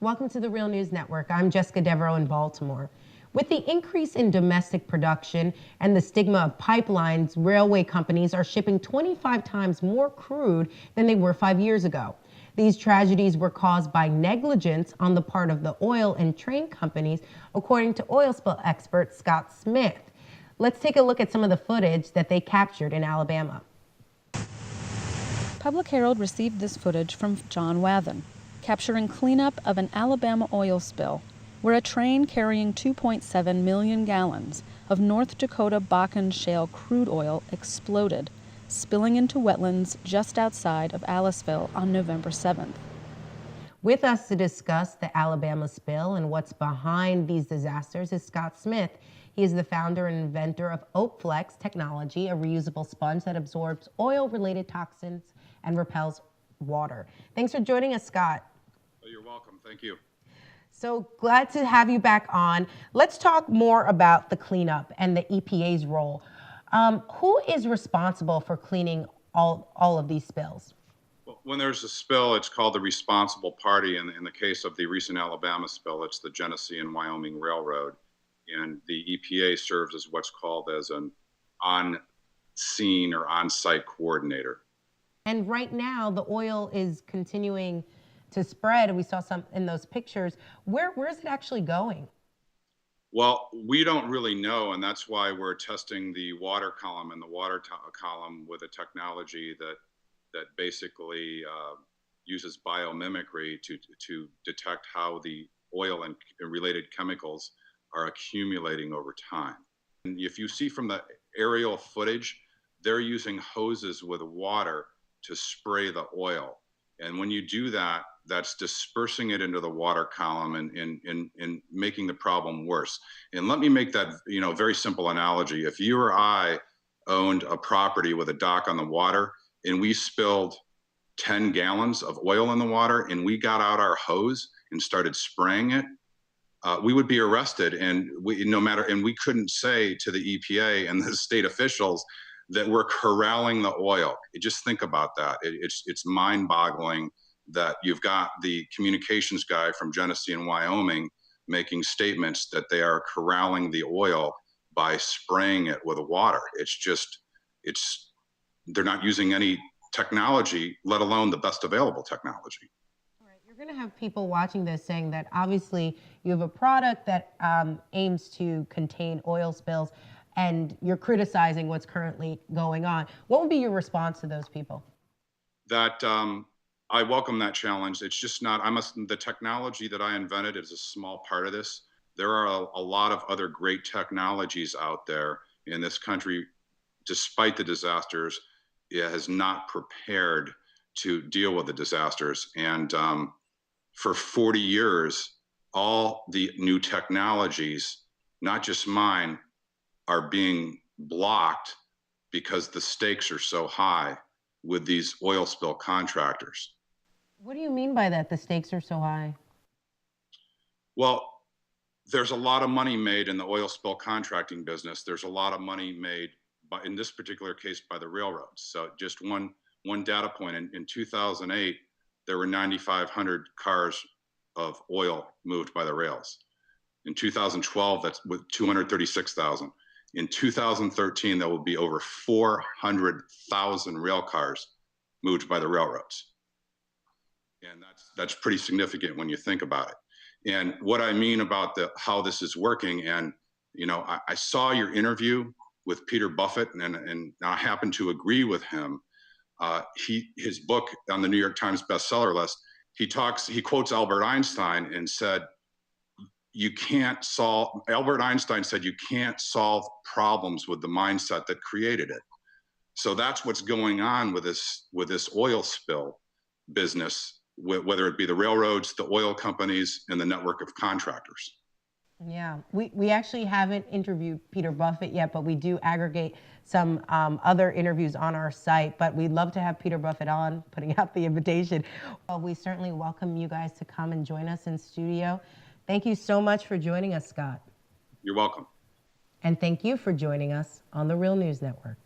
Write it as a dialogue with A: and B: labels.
A: Welcome to the Real News Network. I'm Jessica Devereaux in Baltimore. With the increase in domestic production and the stigma of pipelines, railway companies are shipping 25 times more crude than they were 5 years ago. These tragedies were caused by negligence on the part of the oil and train companies, according to oil spill expert Scott Smith. Let's take a look at some of the footage that they captured in Alabama.
B: Public Herald received this footage from John Wathen, capturing cleanup of an Alabama oil spill, where a train carrying 2.7 million gallons of North Dakota Bakken shale crude oil exploded, spilling into wetlands just outside of Aliceville on November 7th.
A: With us to discuss the Alabama spill and what's behind these disasters is Scott Smith. He is the founder and inventor of OakFlex technology, a reusable sponge that absorbs oil-related toxins and repels water. Thanks for joining us, Scott.
C: Oh, you're welcome. Thank you.
A: So glad to have you back on. Let's talk more about the cleanup and the EPA's role. Who is responsible for cleaning all of these spills?
C: Well, when there's a spill, it's called the responsible party. In the case of the recent Alabama spill, it's the Genesee and Wyoming Railroad. And the EPA serves as what's called as an on-scene or on-site coordinator.
A: And right now, the oil is continuing to spread. We saw some in those pictures. Where is it actually going?
C: Well, we don't really know, and that's why we're testing the water column and the water column with a technology that basically uses biomimicry to detect how the oil and related chemicals are accumulating over time. And if you see from the aerial footage, they're using hoses with water to spray the oil. And when you do that, that's dispersing it into the water column and making the problem worse. And let me make that very simple analogy. If you or I owned a property with a dock on the water and we spilled 10 gallons of oil in the water and we got out our hose and started spraying it, we would be arrested, and we couldn't say to the EPA and the state officials that we're corralling the oil. Just think about that. It's mind-boggling that you've got the communications guy from Genesee and Wyoming making statements that they are corralling the oil by spraying it with water. They're not using any technology, let alone the best available technology.
A: You're going to have people watching this saying that obviously you have a product that aims to contain oil spills, and you're criticizing what's currently going on. What would be your response to those people?
C: That I welcome that challenge. It's just not, the technology that I invented is a small part of this. There are a lot of other great technologies out there in this country. Despite the disasters, it has not prepared to deal with the disasters. And for 40 years, all the new technologies, not just mine, are being blocked because the stakes are so high with these oil spill contractors.
A: What do you mean by that, the stakes are so high?
C: Well, there's a lot of money made in the oil spill contracting business. There's a lot of money made, in this particular case, by the railroads. So just one data point, in 2008, there were 9,500 cars of oil moved by the rails. In 2012, that's with 236,000. In 2013, there will be over 400,000 rail cars moved by the railroads. And that's pretty significant when you think about it. And what I mean about how this is working, and I saw your interview with Peter Buffett, and I happen to agree with him. His book on the New York Times bestseller list, he quotes Albert Einstein and said, Albert Einstein said, you can't solve problems with the mindset that created it. So that's what's going on with this oil spill business, whether it be the railroads, the oil companies, and the network of contractors.
A: Yeah, we actually haven't interviewed Peter Buffett yet, but we do aggregate some other interviews on our site. But we'd love to have Peter Buffett on, putting out the invitation. Well, we certainly welcome you guys to come and join us in studio. Thank you so much for joining us, Scott.
C: You're welcome.
A: And thank you for joining us on the Real News Network.